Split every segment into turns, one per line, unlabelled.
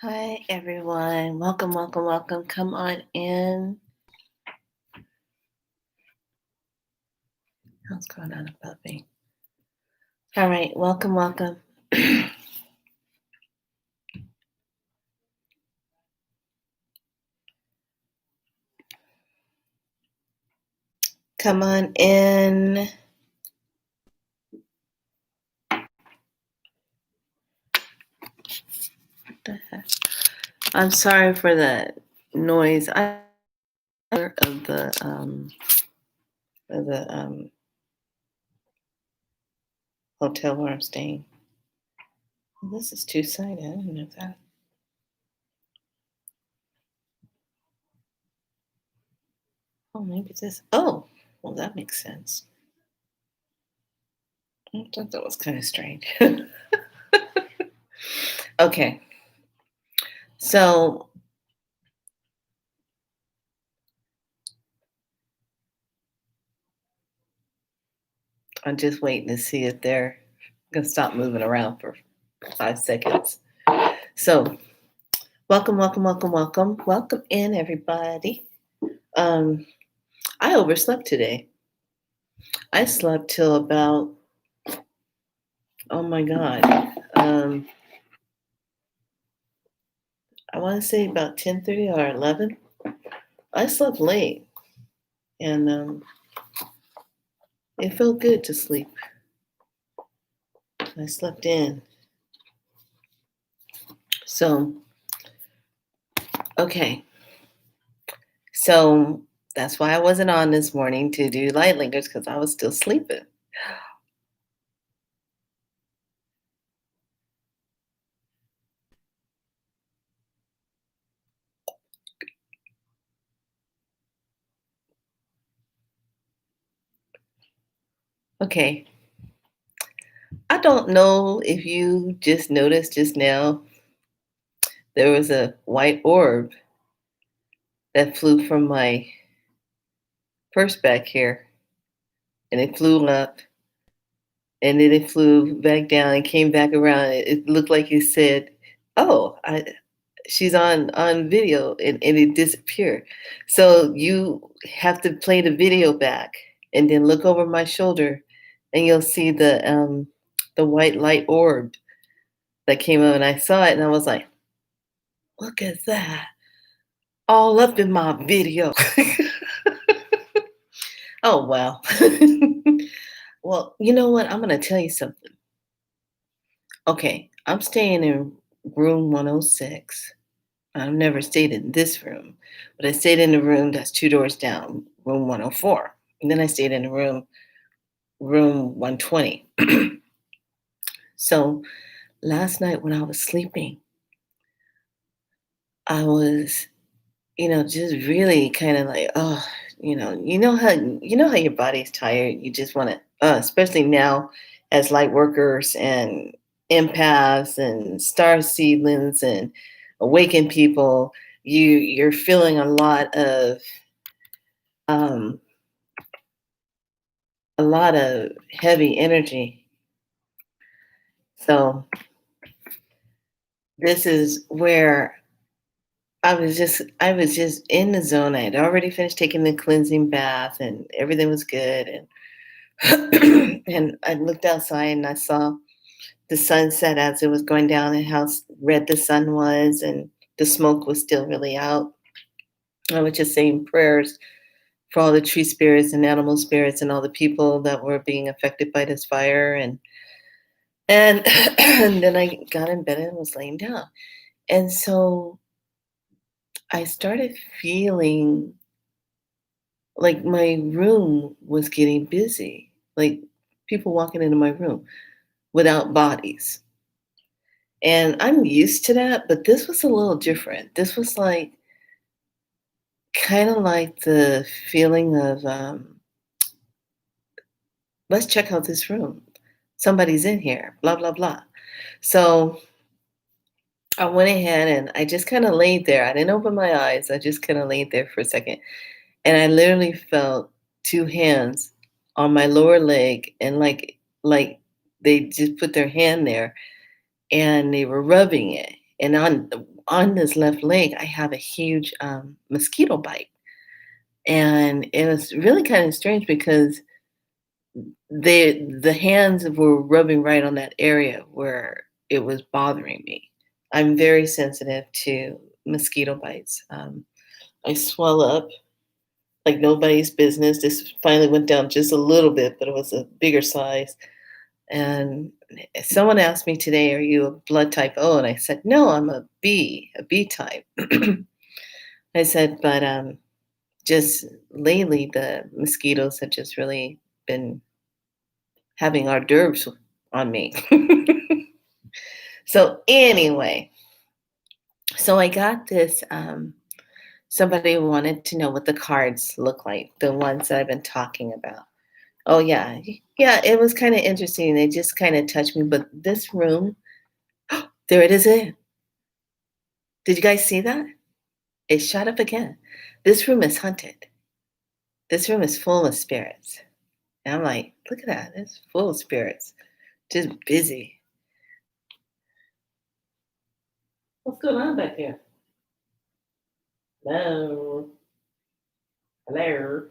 Hi, everyone. Welcome, welcome, welcome. Come on in. What's going on above me? All right, welcome, welcome. Come on in. What the heck? I'm sorry for the noise. I of the hotel where I'm staying. Well, this is two-sided. I didn't know that. Oh, maybe this. Oh, well, that makes sense. I thought that was kind of strange. Okay, so I'm just waiting to see if they're gonna stop moving around for 5 seconds. So, welcome, welcome, welcome, welcome, welcome in, everybody. Um, I overslept today. I slept till about, oh my God, I want to say about 10:30 or 11. I slept late, and it felt good to sleep. I slept in. So, okay. So that's why I wasn't on this morning to do light lingers because I was still sleeping. Okay. I don't know if you just noticed just now, there was a white orb that flew from my purse back here, and it flew up, and then it flew back down and came back around. It looked like it said, "Oh, she's on video," and it disappeared. So you have to play the video back, and then look over my shoulder, and you'll see the white light orb that came up, and I saw it, and I was like, "Look at that! All up in my video." Oh, well. Well, you know what? I'm gonna tell you something. Okay, I'm staying in room 106. I've never stayed in this room, but I stayed in the room that's two doors down, room 104. And then I stayed in the room 120. So last night when I was sleeping, I was, just really kind of like, oh, you know how your body's tired. You just want to, especially now as light workers and empaths and star seedlings and awakened people. You're feeling um, a lot of heavy energy. So this is where I was just in the zone. I had already finished taking the cleansing bath and everything was good. And and I looked outside and I saw the sunset as it was going down and how red the sun was and the smoke was still really out. I was just saying prayers for all the tree spirits and animal spirits and all the people that were being affected by this fire. And and then I got in bed and was laying down. And so I started feeling like my room was getting busy, like people walking into my room without bodies. And I'm used to that, but this was a little different. This was like kind of like the feeling of, let's check out this room. Somebody's in here, blah, blah, blah. So I went ahead and I just kind of laid there. I didn't open my eyes. I just kind of laid there for a second. And I literally felt two hands on my lower leg and like they just put their hand there and they were rubbing it. And on on this left leg, I have a huge mosquito bite. And it was really kind of strange because the hands were rubbing right on that area where it was bothering me. I'm very sensitive to mosquito bites. I swell up like nobody's business. This finally went down just a little bit, but it was a bigger size. And someone asked me today, "Are you a blood type O?" And I said, "No, I'm a B type." I said, but just lately the mosquitoes have just really been having hors d'oeuvres on me. So anyway, so I got this. Somebody wanted to know what the cards look like, the ones that I've been talking about. Oh yeah, yeah. It was kind of interesting. They just kind of touched me. But this room, there it is. It. Did you guys see that? It shot up again. This room is haunted. This room is full of spirits. And I'm like, look at that. It's full of spirits. Just busy. What's going on back there? Hello. Hello.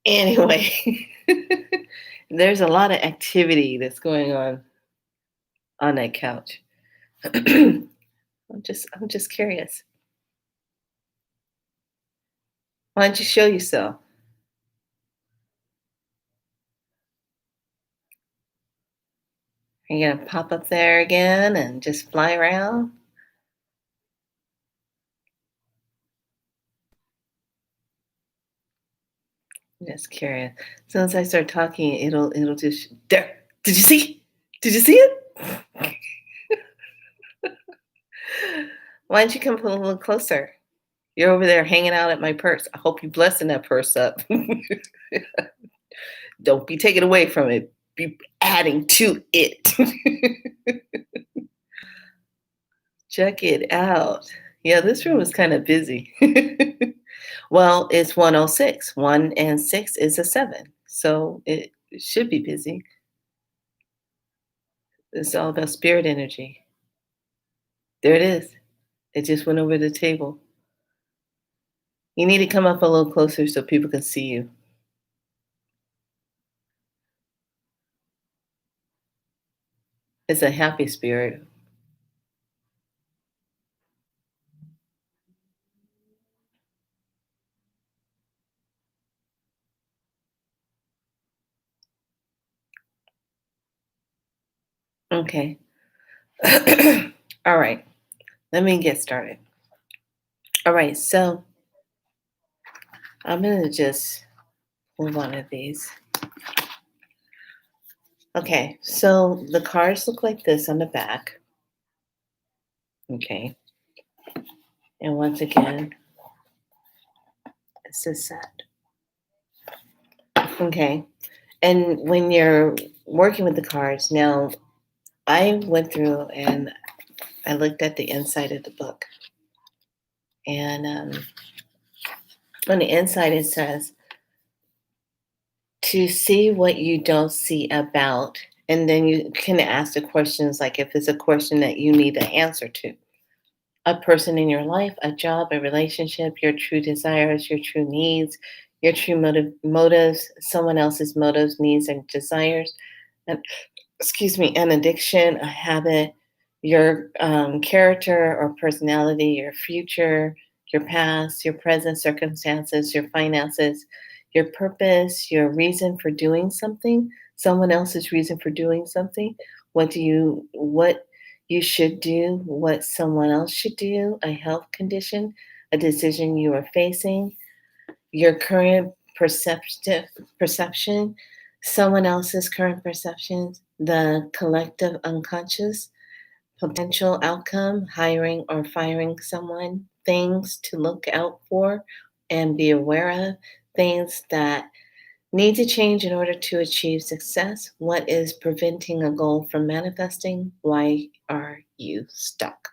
Anyway, there's a lot of activity that's going on that couch. I'm just curious. Why don't you show yourself? Are you gonna pop up there again and just fly around? I'm just curious. As soon as I start talking, it'll just there. Did you see? Did you see it? Why don't you come a little closer? You're over there hanging out at my purse. I hope you blessing that purse up. Don't be taking away from it. Be adding to it. Check it out. Yeah, this room is kind of busy. Well, it's 106. 1 and 6 is a 7. So it should be busy. It's all about spirit energy. There it is. It just went over the table. You need to come up a little closer so people can see you. It's a happy spirit. Okay. All right. Let me get started. All right. So I'm going to just pull one of these. Okay. So the cards look like this on the back. Okay. And once again, it's a set. Okay. And when you're working with the cards, now I went through and I looked at the inside of the book. And on the inside, it says to see what you don't see about. And then you can ask the questions like if it's a question that you need an answer to. A person in your life, a job, a relationship, your true desires, your true needs, your true motives, someone else's motives, needs, and desires, and excuse me, an addiction, a habit, your character or personality, your future, your past, your present circumstances, your finances, your purpose, your reason for doing something, someone else's reason for doing something, what you should do, what someone else should do, a health condition, a decision you are facing, your current perception, someone else's current perceptions, the collective unconscious, potential outcome, hiring or firing someone, things to look out for and be aware of, things that need to change in order to achieve success, what is preventing a goal from manifesting, why are you stuck?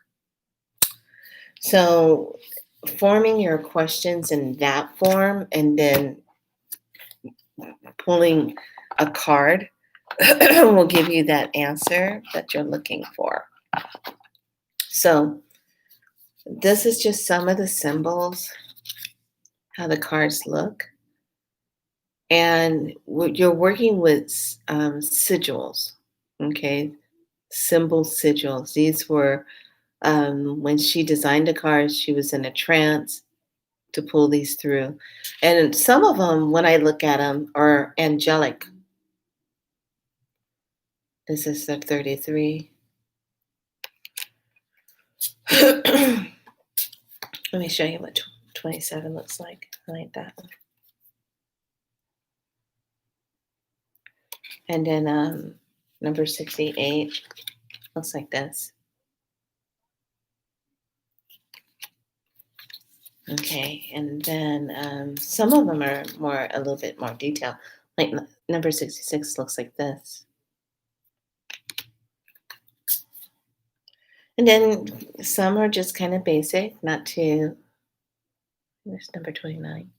So, forming your questions in that form and then pulling a card will give you that answer that you're looking for. So this is just some of the symbols, how the cards look. And you're working with sigils, okay? Symbol sigils. These were, when she designed the cards, she was in a trance to pull these through. And some of them, when I look at them, are angelic. This is the 33. Let me show you what 27 looks like. I like that one. And then number 68 looks like this. Okay, and then some of them are a little bit more detailed. Like number 66 looks like this. And then some are just kind of basic, not too. There's number 29.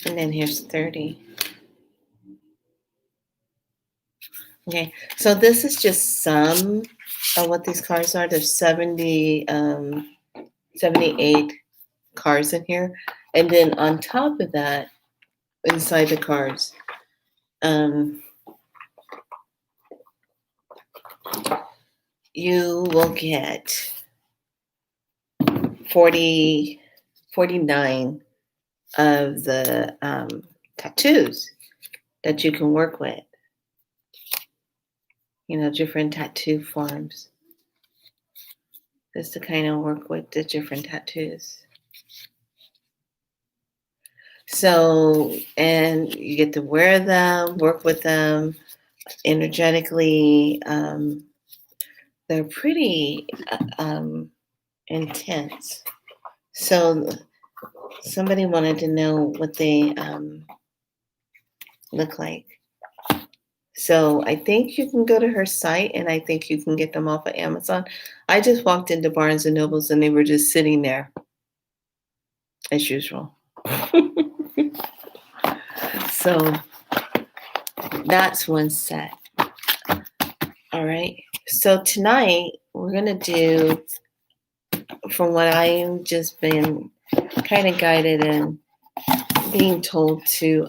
And then here's 30. Okay, so this is just some of what these cards are. There's 78 cards in here. And then on top of that, inside the cards, you will get 49 of the tattoos that you can work with. You know, different tattoo forms. Just to kind of work with the different tattoos. So, and you get to wear them, work with them energetically. They're pretty intense. So, somebody wanted to know what they look like. So I think you can go to her site, and I think you can get them off of Amazon. I just walked into Barnes and Nobles and they were just sitting there as usual. So that's one set. All right. So tonight we're going to do, from what I've just been kind of guided and being told to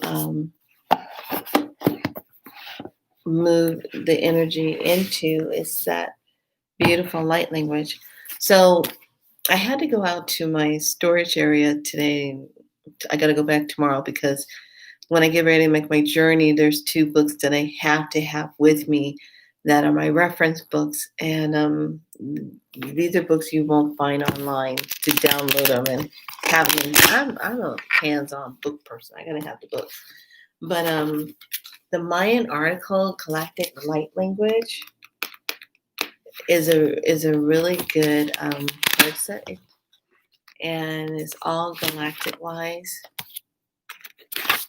move the energy into, is that beautiful light language. So I had to go out to my storage area today. I got to go back tomorrow because when I get ready to make my journey, there's 2 books that I have to have with me that are my reference books. And these are books you won't find online to download them and have them. I'm a hands-on book person. I got to have the books. But the Mayan article, Galactic Light Language, is a really good card set. And it's all galactic wise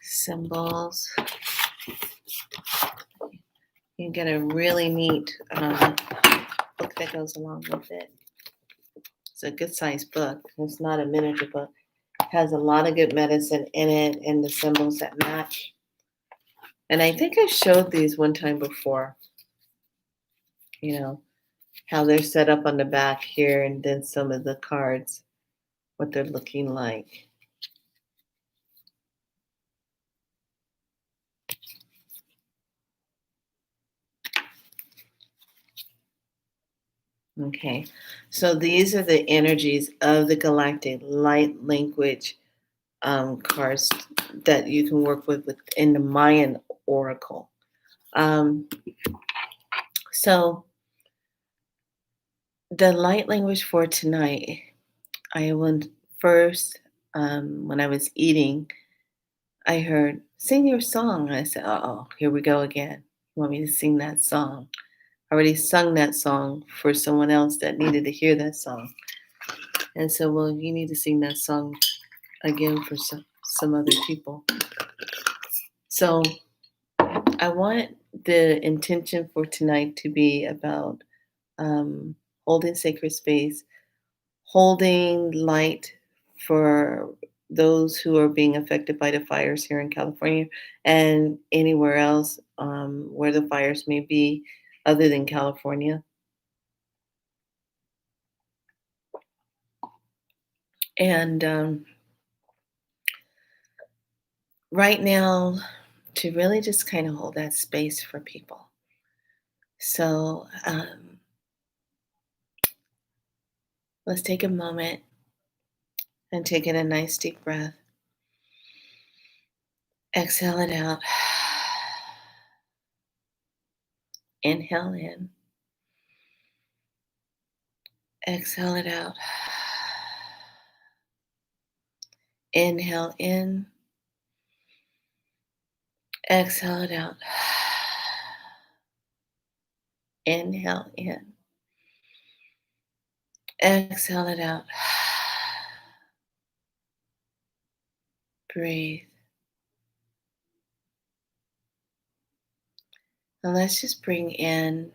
symbols. You get a really neat book that goes along with it. It's a good sized book. It's not a miniature book. It has a lot of good medicine in it and the symbols that match. And I think I showed these one time before. You know, how they're set up on the back here, and then some of the cards, what they're looking like. Okay, so these are the energies of the galactic light language cards that you can work with within the Mayan oracle. So the light language for tonight, I went first, when I was eating, I heard, sing your song. I said, oh, here we go again. You want me to sing that song? I already sung that song for someone else that needed to hear that song. And so, well, you need to sing that song again for some other people. So I want the intention for tonight to be about holding sacred space, holding light for those who are being affected by the fires here in California and anywhere else where the fires may be. other than California. And right now, to really just kind of hold that space for people. So let's take a moment and take in a nice deep breath. Exhale it out. Inhale in. Exhale it out. Inhale in. Exhale it out. Inhale in. Exhale it out. Breathe. And let's just bring in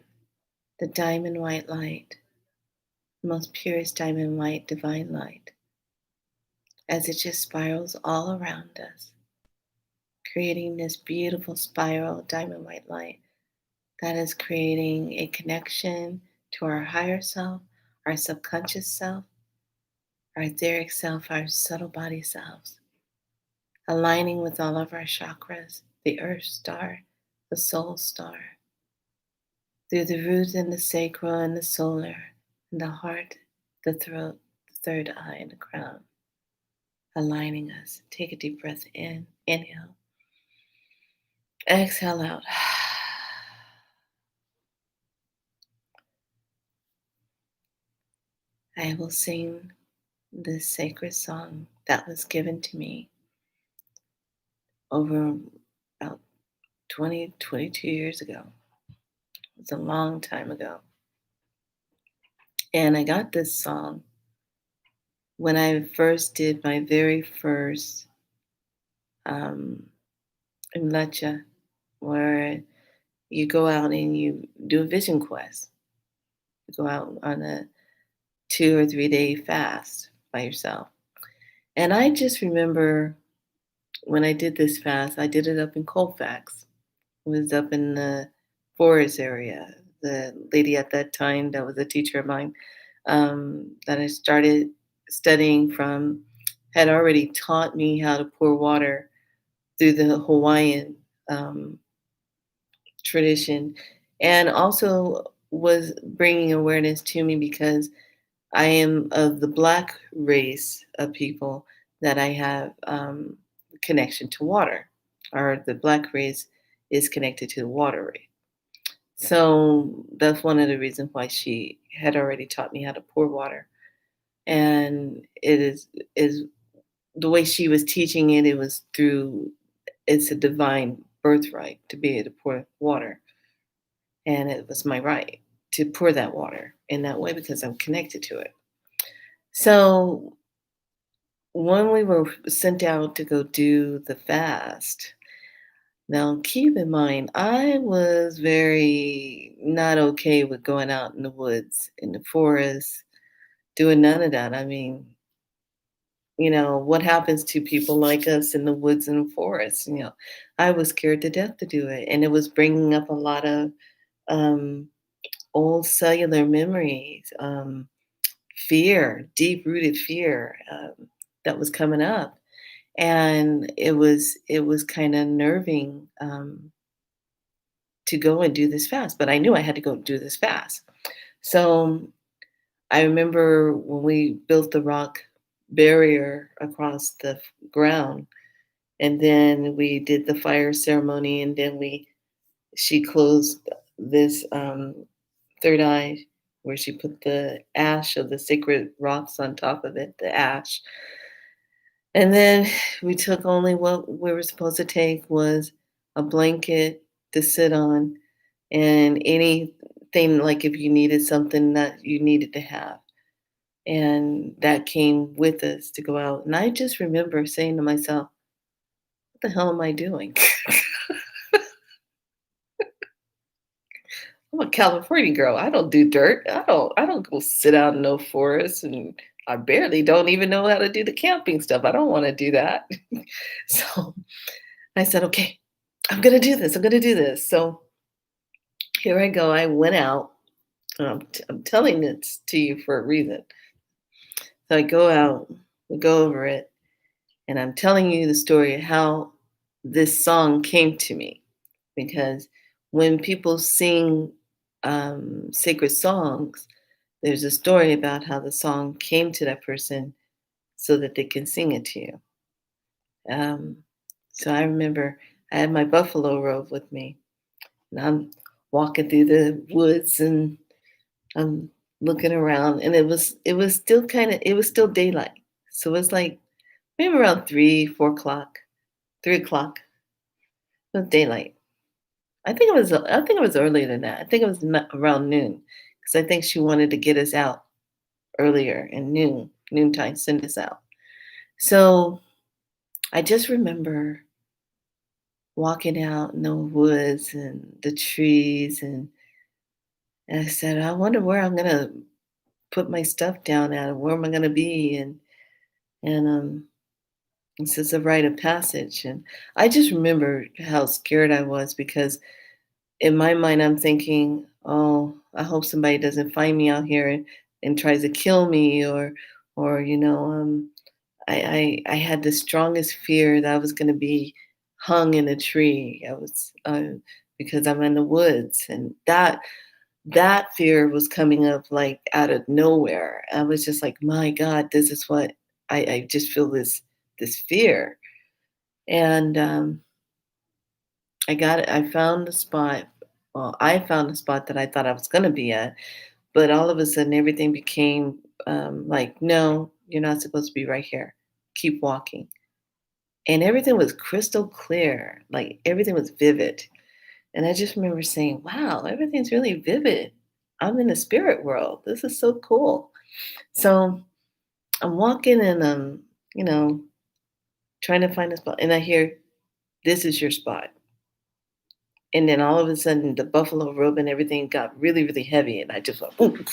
the diamond white light, the most purest diamond white divine light, as it just spirals all around us, creating this beautiful spiral of diamond white light that is creating a connection to our higher self, our subconscious self, our etheric self, our subtle body selves, aligning with all of our chakras, the earth star, the soul star, through the root and the sacral and the solar, and the heart, the throat, the third eye, and the crown, aligning us. Take a deep breath in, inhale, exhale out. I will sing this sacred song that was given to me over about 20, 22 years ago. It's a long time ago. And I got this song when I first did my very first um, Imlecha, where you go out and you do a vision quest. You go out on a 2 or 3 day fast by yourself. And I just remember when I did this fast, I did it up in Colfax. It was up in the forest area. The lady at that time that was a teacher of mine that I started studying from had already taught me how to pour water through the Hawaiian um, tradition, and also was bringing awareness to me because I am of the Black race of people that I have connection to water, or the Black race is connected to the water race. So that's one of the reasons why she had already taught me how to pour water. And it is the way she was teaching it, it was through it's a divine birthright to be able to pour water. And it was my right to pour that water in that way because I'm connected to it. So when we were sent out to go do the fast, now keep in mind, I was very not okay with going out in the woods, in the forest, doing none of that. I mean, what happens to people like us in the woods and forests? I was scared to death to do it. And it was bringing up a lot of um, old cellular memories, fear, deep rooted fear that was coming up. And it was kind of nerving to go and do this fast, but I knew I had to go do this fast. So I remember when we built the rock barrier across the ground, and then we did the fire ceremony, and then she closed this third eye where she put the ash of the sacred rocks on top of it, the ash. And then we took only what we were supposed to take was a blanket to sit on and anything like if you needed something that you needed to have. And that came with us to go out. And I just remember saying to myself, what the hell am I doing? I'm a California girl. I don't do dirt. I don't go sit out in no forest, and I barely don't even know how to do the camping stuff. I don't want to do that. So I said, okay, I'm gonna do this. I'm gonna do this. So Here I go. I went out. I'm telling this to you for a reason. So I go out, we go over it, and I'm telling you the story of how this song came to me. Because when people sing sacred songs, there's a story about how the song came to that person so that they can sing it to you. Um, so I remember I had my buffalo robe with me, and I'm walking through the woods, and I'm looking around, and it was still it was still daylight. So it was like maybe around 3, 4 o'clock, 3 o'clock. It was daylight. I think it was earlier than that. I think it was around noon, because I think she wanted to get us out earlier and noontime, send us out. So I just remember walking out in the woods and the trees, and I said, I wonder where I'm gonna put my stuff down at, and where am I gonna be? And this is a rite of passage. And I just remember how scared I was, because in my mind I'm thinking, oh, I hope somebody doesn't find me out here and tries to kill me, or I had the strongest fear that I was going to be hung in a tree. I was because I'm in the woods, and that fear was coming up like out of nowhere. I was just like, my God, this is what I just feel this fear. And I got it. I found the spot. Well, I found the spot that I thought I was going to be at, but all of a sudden everything became like, no, you're not supposed to be right here. Keep walking. And everything was crystal clear, like everything was vivid. And I just remember saying, wow, everything's really vivid. I'm in the spirit world. This is so cool. So I'm walking, and you know, trying to find a spot. And I hear, this is your spot. And then all of a sudden the buffalo robe and everything got really, really heavy. And I just went, boom,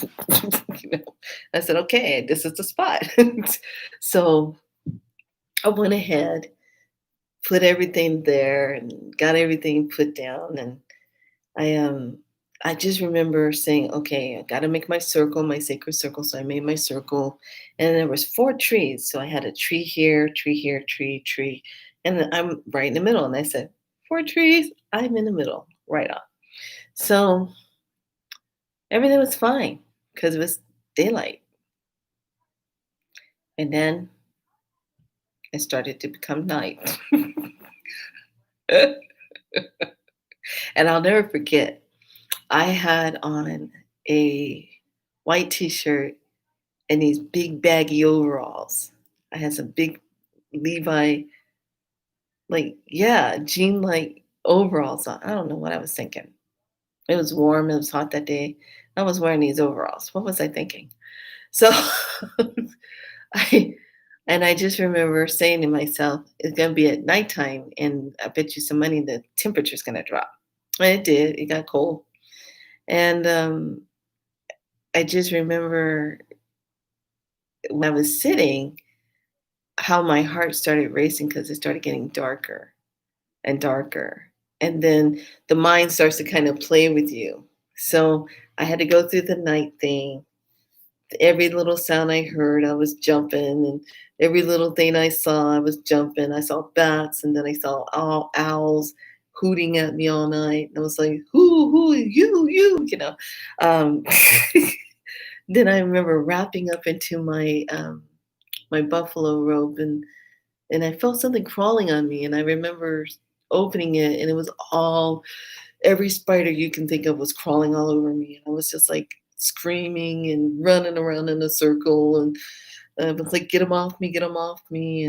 you know. I said, okay, this is the spot. So I went ahead, put everything there, and got everything put down. And I I just remember saying, okay, I gotta make my circle, my sacred circle. So I made my circle, and there was 4 trees. So I had a tree here, tree, and then I'm right in the middle. And I said, 4 trees, I'm in the middle, right on. So everything was fine because it was daylight. And then it started to become night. And I'll never forget, I had on a white t-shirt and these big baggy overalls. I had some big Levi, like, yeah, jean like overalls on. I don't know what I was thinking. It was warm, it was hot that day. I was wearing these overalls. What was I thinking? So I and I just remember saying to myself, it's gonna be at nighttime, and I bet you some money the temperature's gonna drop. And it did, it got cold. And I just remember when I was sitting, how my heart started racing because it started getting darker and darker. And then the mind starts to kind of play with you. So I had to go through the night thing. Every little sound I heard, I was jumping, and every little thing I saw, I was jumping. I saw bats, and then I saw owls hooting at me all night. And I was like, who, you know. Um, then I remember wrapping up into my buffalo robe, and I felt something crawling on me, and I remember opening it, and it was all every spider you can think of was crawling all over me, and I was just like screaming and running around in a circle, and I was like, get them off me,"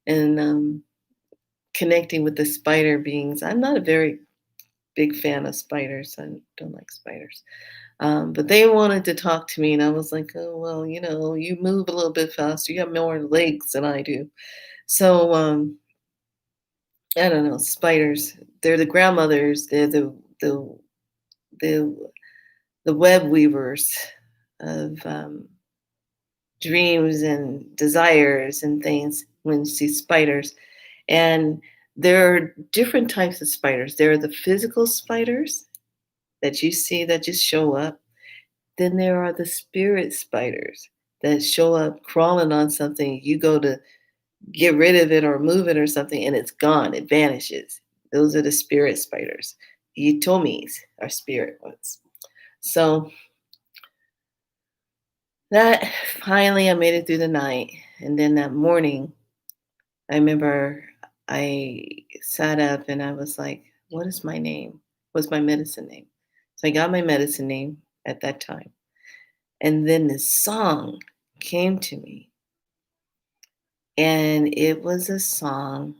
and connecting with the spider beings. I'm not a very big fan of spiders. I don't like spiders. But they wanted to talk to me, and I was like, oh, well, you move a little bit faster. You have more legs than I do. So I don't know, spiders. They're the grandmothers. They're the the web weavers of dreams and desires and things when you see spiders. And there are different types of spiders. There are the physical spiders, that you see that just show up. Then there are the spirit spiders that show up crawling on something. You go to get rid of it or move it or something, and it's gone. It vanishes. Those are the spirit spiders. Itomis are spirit ones. So that finally I made it through the night. And then that morning, I remember I sat up and I was like, what is my name? What's my medicine name? So I got my medicine name at that time. And then this song came to me. And it was a song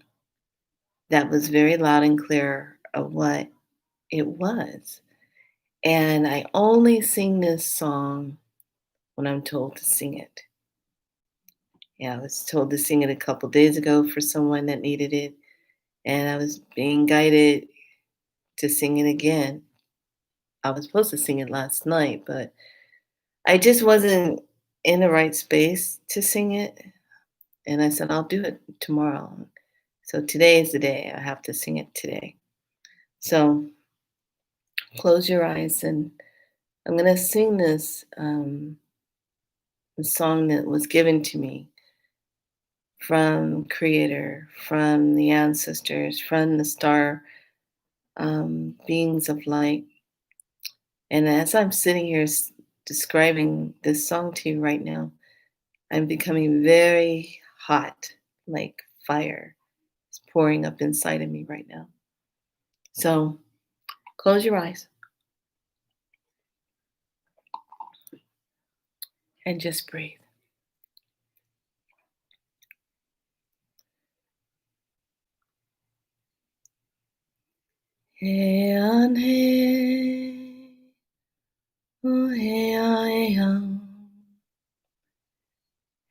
that was very loud and clear of what it was. And I only sing this song when I'm told to sing it. Yeah, I was told to sing it a couple days ago for someone that needed it. And I was being guided to sing it again. I was supposed to sing it last night, but I just wasn't in the right space to sing it. And I said, I'll do it tomorrow. So today is the day. I have to sing it today. So close your eyes and I'm going to sing this song that was given to me from Creator, from the ancestors, from the star beings of light. And as I'm sitting here describing this song to you right now, I'm becoming very hot, like fire is pouring up inside of me right now. So close your eyes and just breathe. Hey on hey, oh hey on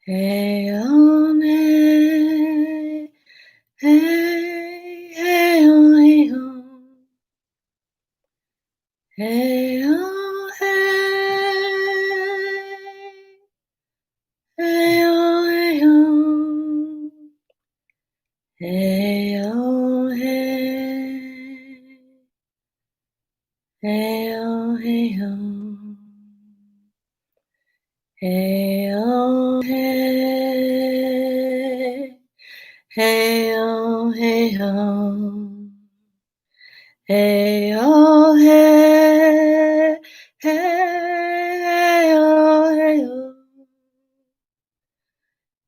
hey on, hey on hey, hey hey on hey on, hey on hey, hey on hey on, hey on hey, hey on hey on. Hey oh hey, hey oh hey oh,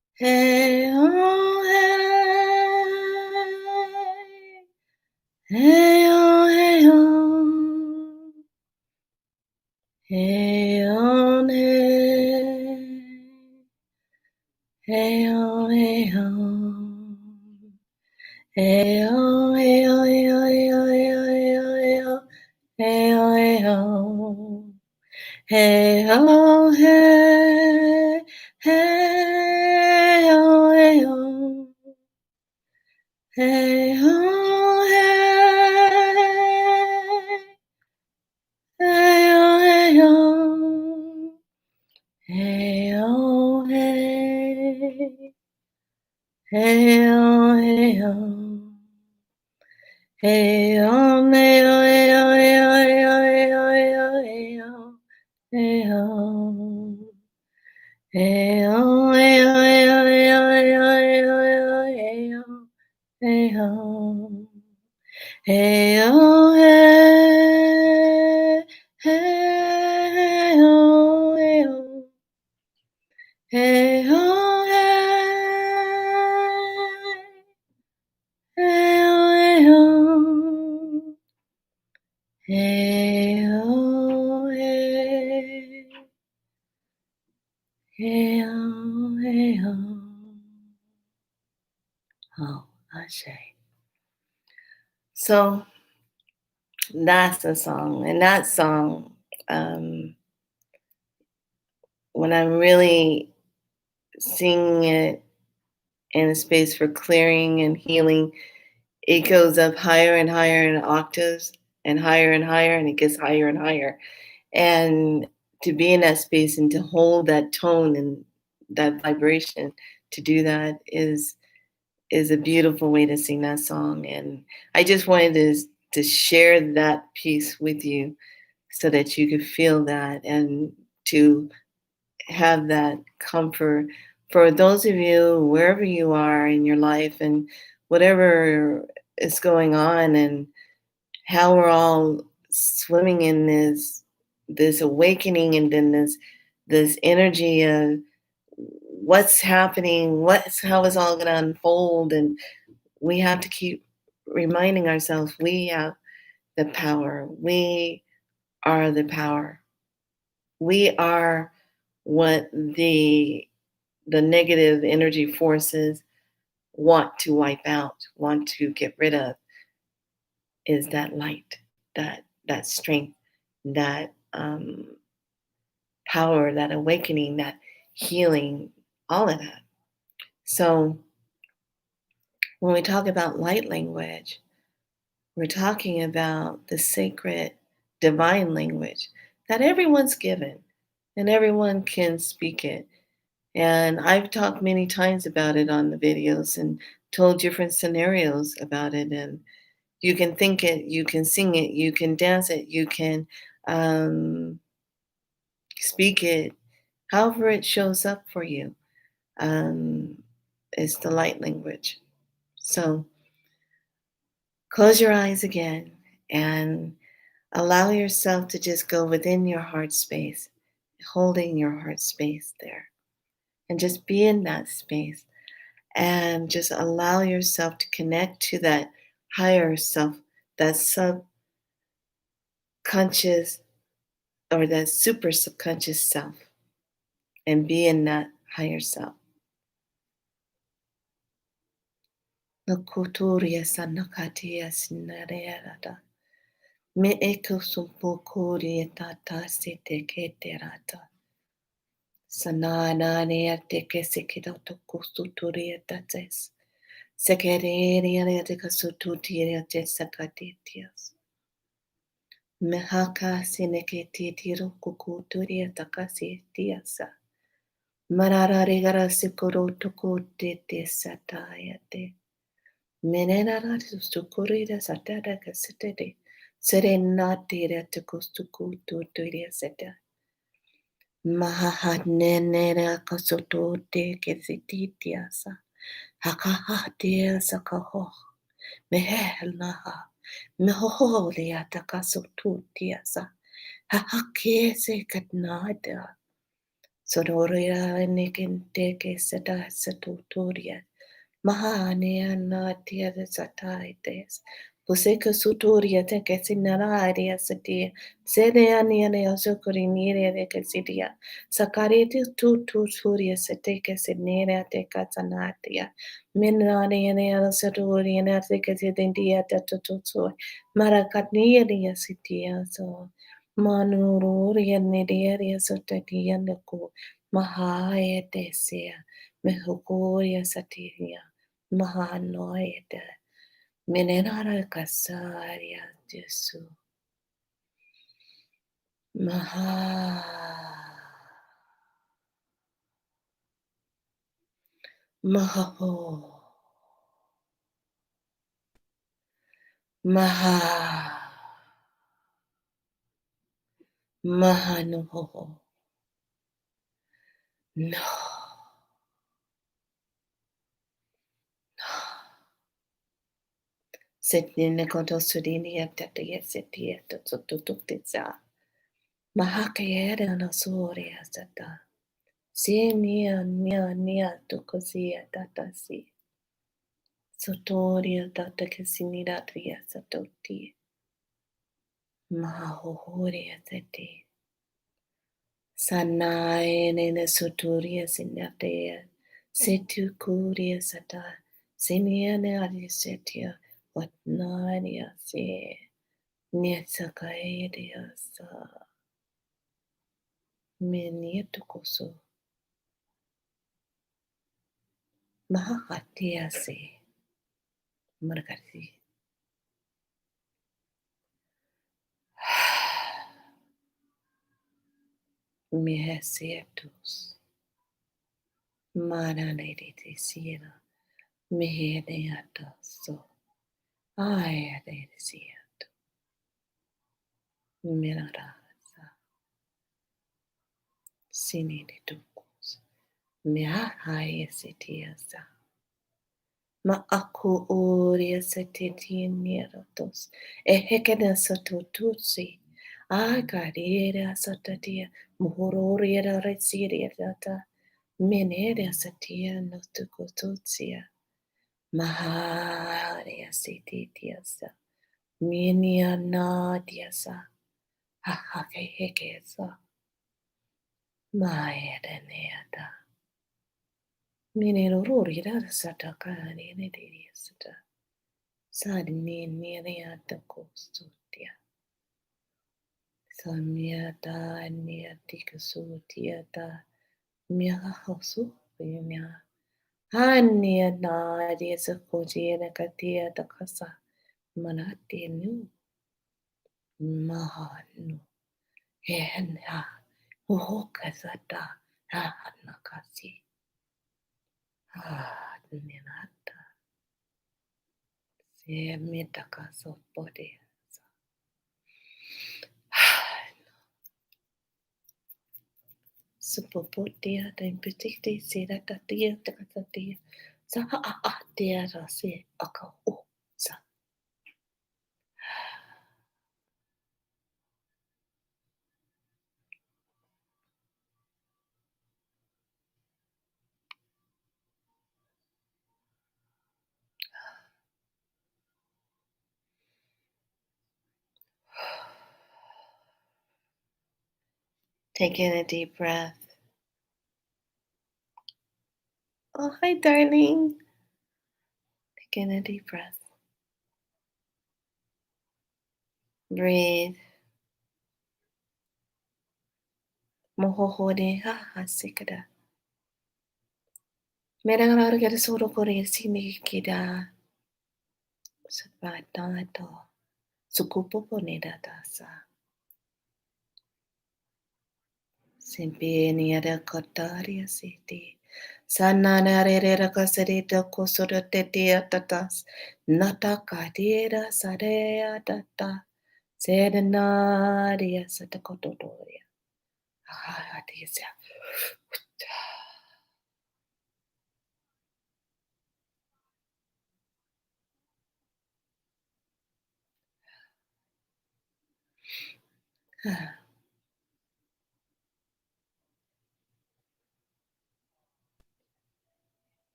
hey oh hey, hey oh hey oh, hey oh hey, hey oh hey oh, hey oh hey. Hey oh, hey oh, hey oh, hey oh, hey oh, hey oh, hey oh, hey oh, hey oh, hey oh, hey, hey oh, hey oh, hey oh, hey, hey oh, hey oh, hey oh, hey. Hey oh, hey oh, hey oh, hey oh, hey oh, hey oh, hey oh, hey oh, hey oh, hey oh, hey oh, hey oh, hey oh, hey oh, hey oh, hey oh, hey oh, hey, hey oh, hey oh, hey oh, hey. Hey oh, hey oh, hey oh, hey, hey oh, hey oh. Oh, Ashe. So that's the song, and that song, um, when I'm really singing it in a space for clearing and healing, it goes up higher and higher in octaves, and higher, and it gets higher and higher. And to be in that space and to hold that tone and that vibration, to do that is a beautiful way to sing that song. And I just wanted to share that piece with you so that you could feel that and to have that comfort for those of you wherever you are in your life and whatever is going on and how we're all swimming in this awakening and then this energy of what's happening, what's how it's all going to unfold, and we have to keep reminding ourselves we have the power. We are the power. We are what the negative energy forces want to wipe out, want to get rid of, is that light, that strength, that power, that awakening, that healing, all of that. So when we talk about light language, we're talking about the sacred divine language that everyone's given and everyone can speak it. And I've talked many times about it on the videos and told different scenarios about it. And you can think it, you can sing it, you can dance it, you can um, speak it, however it shows up for you. Um, it's the light language. So close your eyes again and allow yourself to just go within your heart space, holding your heart space there, and just be in that space and just allow yourself to connect to that higher self, that subconscious or that super subconscious self, and be in that higher self. Nokuturia sanakatia sinareata. Me eko sumpokuria tata sete keterata. Sanana teke sekidoto kusuturia tates. Sekereria de kasututia tesakatitias. Mehaka sineketi tiro kukuturia takasi tiasa. Marara regara sikoro tukuti te satayate. Menenara sukurida satada kasitede. Serenatira tukustukutu turia seta. Mahahanenera kasutote kesititiasa. Hakahatia sakaho. Mehelnaha. Mehoholia takasututiasa. Hahakese katnada. Sororia nikinteke seta satuturia. Mahania natia de sataites. Puseka suturia teke sinararia satia. Sedeania neosokurinia de casidia. Sakariti tutu suria seteke sinera de casanatia. Minania nea saturia natica sidendia tatutu. Maracatnia sitia so. Manururia nidia sotatia naku. Mahaya desia. Mehukuria satiria. Mahanoida. Menenara kasaria Jesu. Maha. Maho. Maha. Mahanoho. No. Setnine kontosudini atatia setia tutututisa. Mahakayera no soria sata. Sinia nia tukosia tatasi. Sotoria data casinidadria satoti. Mahohoria seti. Sanae nene sotoria sinatea. Setu kuria sata. Siniane adisetia. What nadia se. Nietsakaedia sa. Menietukoso. Mahakatia se. Margari. Mehesietus. Mana lady de siena. Mehedeata so. I de siet. Mirara Sinididukos. Miahayesitiasa. Ma aku uria setitinierotos. Ehekena satututsi. Agarira satatia. Muhuroria resiria data. Meneria satia notukotutsia. Maharia sititiasa. Minia nadiasa. Hahakehekesa. Maedeneada. Minerurira satakani nediasata. Sadniniata kostutia. Samyata niatikasutiata. Miahosu. Mia. Hania nadia sakotia katia takasa. Manatinu. Mahanu. Hena. Uhokazata. Hanakasi. Ninata. Semitaka sopode. Supopodia dan petikti sedatatia takatatia. Saha dia rasi akau sa. Take in a deep breath. Oh, hi, darling. Take in a deep breath. Breathe. Mohohode ha hasikada. Merangara get a soro kore sini kida. Sabatato. Sukupopo nedadasa. Simpiniada kotaria city. Sanana rera caserita cosura tetia tatas. Nata cadera sarea data. Serenaria satacotoria. Ah, disa.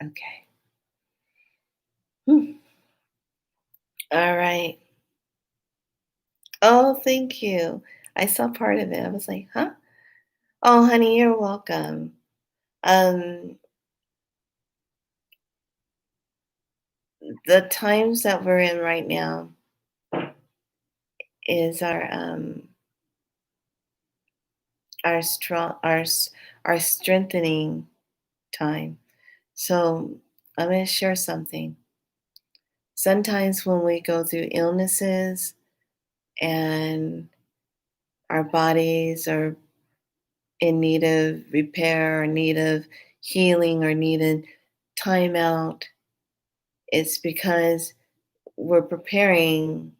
Okay. Hmm. All right. Oh, thank you. I saw part of it. I was like, huh? Oh, honey, you're welcome. Um, the times that we're in right now is our strong our strengthening time. So I'm going to share something. Sometimes when we go through illnesses and our bodies are in need of repair or need of healing or needed time out, it's because we're preparing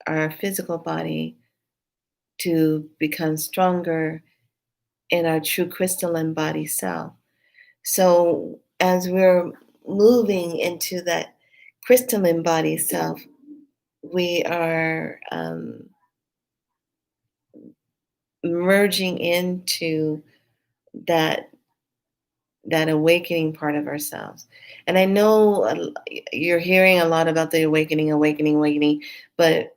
our physical body to become stronger in our true crystalline body self. So as we're moving into that crystalline body self, we are merging into that that awakening part of ourselves. And I know you're hearing a lot about the awakening, but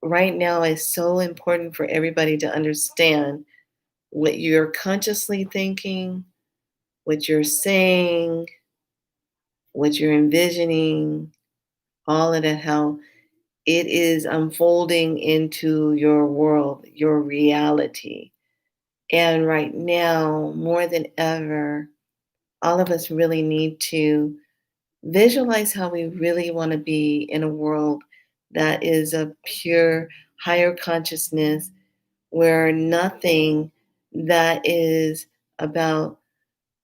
right now is so important for everybody to understand what you're consciously thinking, what you're saying, what you're envisioning, all of that, how it is unfolding into your world, your reality. And right now, more than ever, all of us really need to visualize how we really want to be in a world that is a pure, higher consciousness where nothing that is about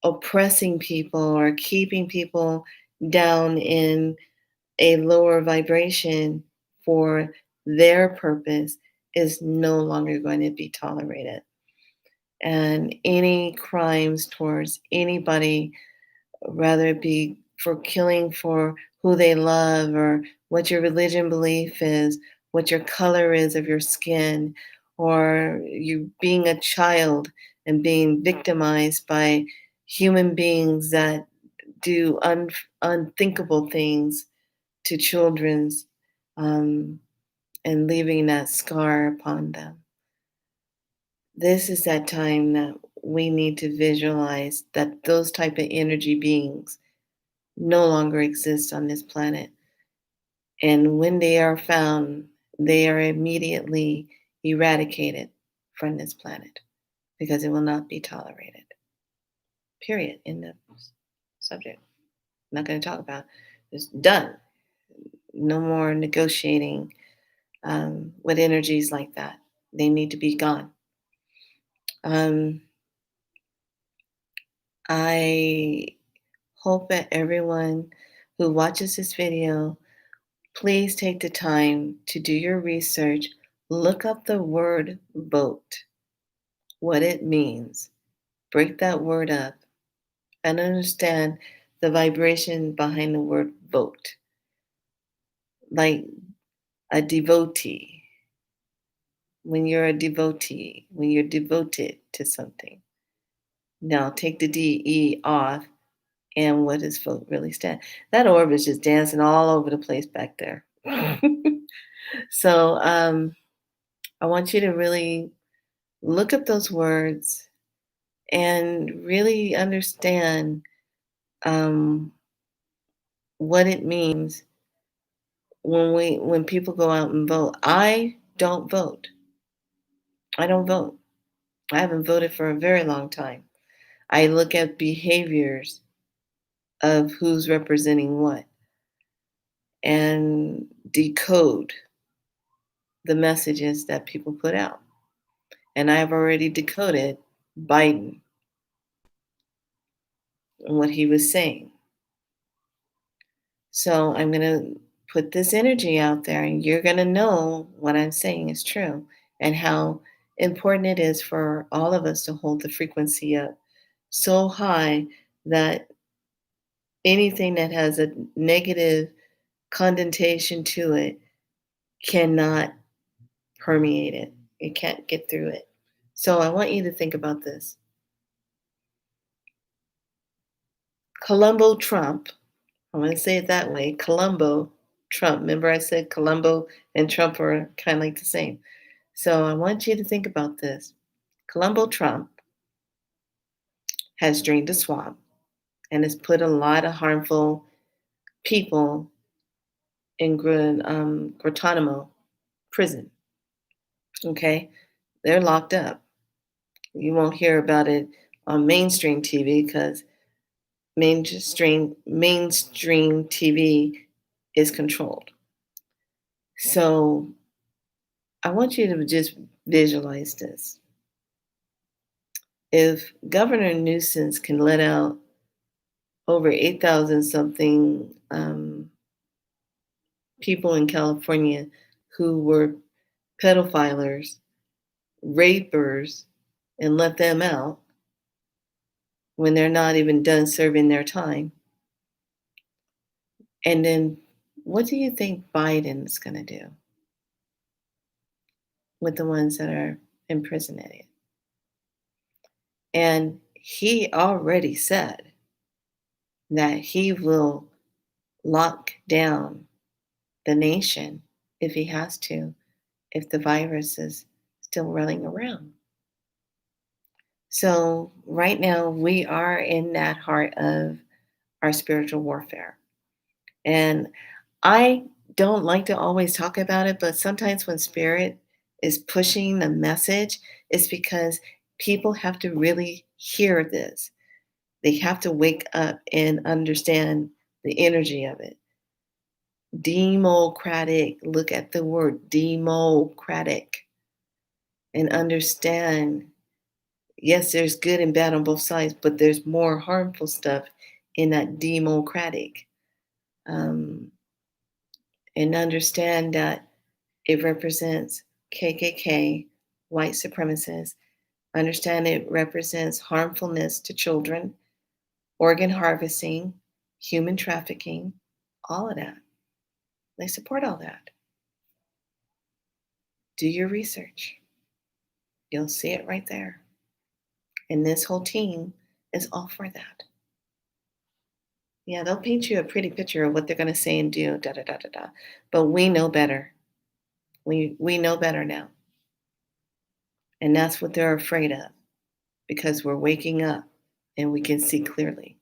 oppressing people or keeping people down in a lower vibration for their purpose is no longer going to be tolerated. and any crimes towards anybody, whether it be for killing for who they love or what your religion belief is, what your color is of your skin, or you being a child and being victimized by human beings that do unthinkable things to children's, um, and leaving that scar upon them. This is that time that we need to visualize that those type of energy beings no longer exist on this planet. And when they are found, they are immediately eradicated from this planet because it will not be tolerated. Period. In the subject. Not going to talk about it. It's done. No more negotiating with energies like that. They need to be gone. Um, I hope that everyone who watches this video, please take the time to do your research. Look up the word vote, what it means. Break that word up and understand the vibration behind the word vote. Like a devotee, when you're devoted to something. Now take the DE off, and what does vote really stand? That orb is just dancing all over the place back there. So I want you to really look up those words and really understand um, what it means when people go out and vote. I don't vote. I don't vote. I haven't voted for a very long time. I look at behaviors of who's representing what and decode the messages that people put out. And I've already decoded Biden and what he was saying. So I'm going to put this energy out there, and you're going to know what I'm saying is true and how important it is for all of us to hold the frequency up so high that anything that has a negative connotation to it cannot permeate it. It can't get through it. So I want you to think about this. Colombo Trump, I'm going to say it that way, Colombo Trump. Remember I said Colombo and Trump are kind of like the same. So I want you to think about this. Colombo Trump has drained the swamp and has put a lot of harmful people in Guantanamo prison. Okay? They're locked up. You won't hear about it on mainstream TV because mainstream TV is controlled. So I want you to just visualize this. If Governor Newsom can let out over 8,000 something people in California who were pedophiles, rapers, and let them out when they're not even done serving their time, and then what do you think Biden's going to do with the ones that are in prison at it? And he already said that he will lock down the nation if he has to, if the virus is still running around. So, right now, we are in that heart of our spiritual warfare. And I don't like to always talk about it, but sometimes when spirit is pushing the message, it's because people have to really hear this. They have to wake up and understand the energy of it. Democratic, look at the word democratic and understand. Yes, there's good and bad on both sides, but there's more harmful stuff in that democratic. Um, and understand that it represents KKK, white supremacists, Understand it represents harmfulness to children, organ harvesting, human trafficking, all of that. They support all that. Do your research. You'll see it right there. And this whole team is all for that. Yeah, they'll paint you a pretty picture of what they're going to say and do, da da da da da. But we know better. We know better now. And that's what they're afraid of because we're waking up and we can see clearly.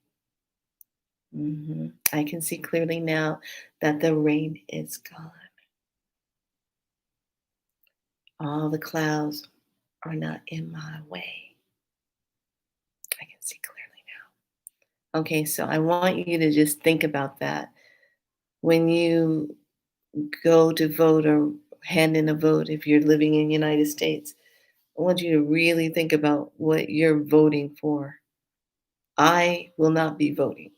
I can see clearly now that the rain is gone. All the clouds are not in my way. I can see clearly now. Okay, so I want you to just think about that when you go to vote or hand in a vote if you're living in the United States. I want you to really think about what you're voting for. I will not be voting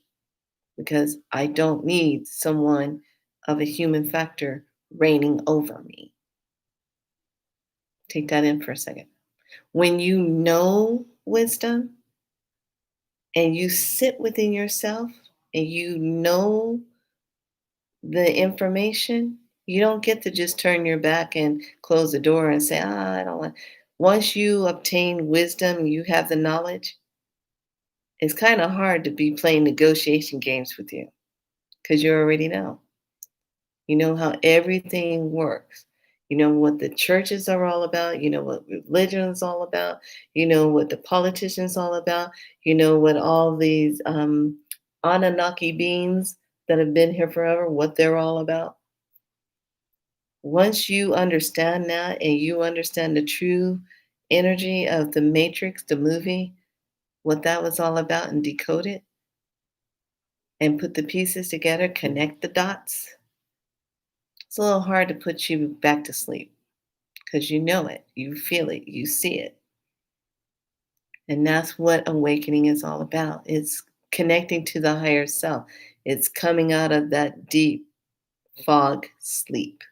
because I don't need someone of a human factor reigning over me. Take that in for a second. When you know wisdom and you sit within yourself and you know the information, you don't get to just turn your back and close the door and say, I don't want. Once you obtain wisdom, you have the knowledge, it's kind of hard to be playing negotiation games with you because you already know. You know how everything works. You know what the churches are all about. You know what religion is all about. You know what the politicians all about. You know what all these Anunnaki beings that have been here forever, what they're all about. Once you understand that and you understand the true energy of the Matrix, the movie, what that was all about, and decode it and put the pieces together, connect the dots, it's a little hard to put you back to sleep because you know it, you feel it, you see it. And that's what awakening is all about. It's connecting to the higher self. It's coming out of that deep fog sleep,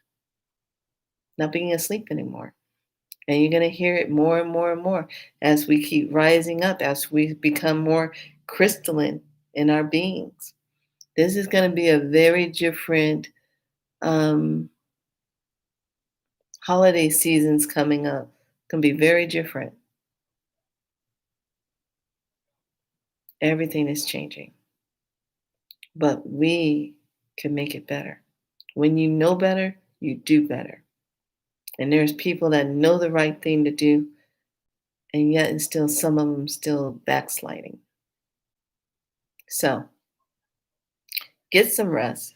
not being asleep anymore. And you're going to hear it more and more and more as we keep rising up, as we become more crystalline in our beings. This is going to be a very different um, holiday seasons coming up. It's going to be very different. Everything is changing, but we can make it better. When you know better, you do better. And there's people that know the right thing to do, and yet and still some of them still backsliding. So get some rest.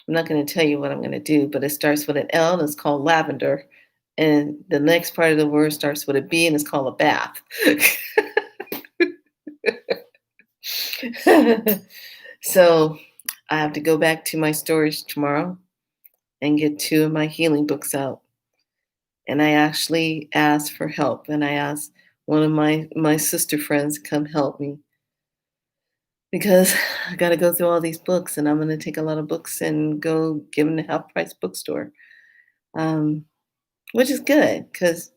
I'm not going to tell you what I'm going to do, but it starts with an L and it's called lavender. And the next part of the word starts with a B and it's called a bath. So I have to go back to my storage tomorrow and get two of my healing books out. And I actually asked for help, and I asked one of my sister friends to come help me because I got to go through all these books, and I'm going to take a lot of books and go give them to Half Price Bookstore, um, which is good because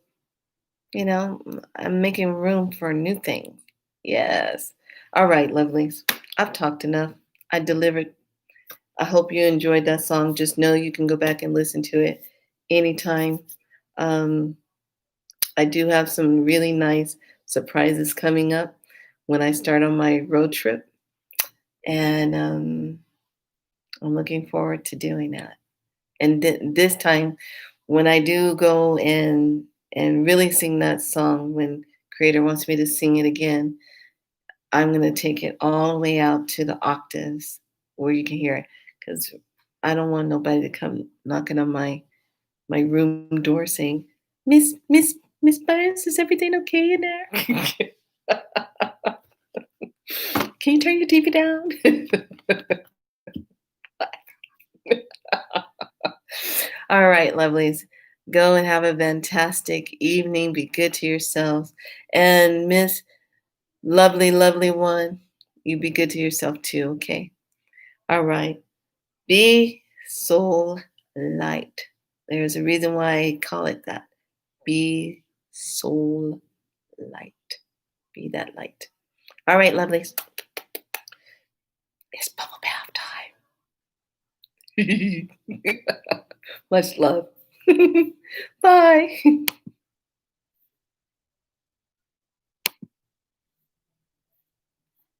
I'm making room for new things. Yes. All right, lovelies. I've talked enough. I delivered. I hope you enjoyed that song. Just know you can go back and listen to it anytime. Um, I do have some really nice surprises coming up when I start on my road trip, and I'm looking forward to doing that. And this time, when I do go and really sing that song, when Creator wants me to sing it again, I'm gonna take it all the way out to the octaves where you can hear it, because I don't want nobody to come knocking on my room door saying, Miss Burns, is everything okay in there? Can you turn your TV down? All right, lovelies. Go and have a fantastic evening. Be good to yourselves. And Miss Lovely, lovely one, you be good to yourself too, okay? All right. Be soul light. There's a reason why I call it that. Be Soul light. Be that light. All right, lovelies. It's bubble bath time. Much love. Bye.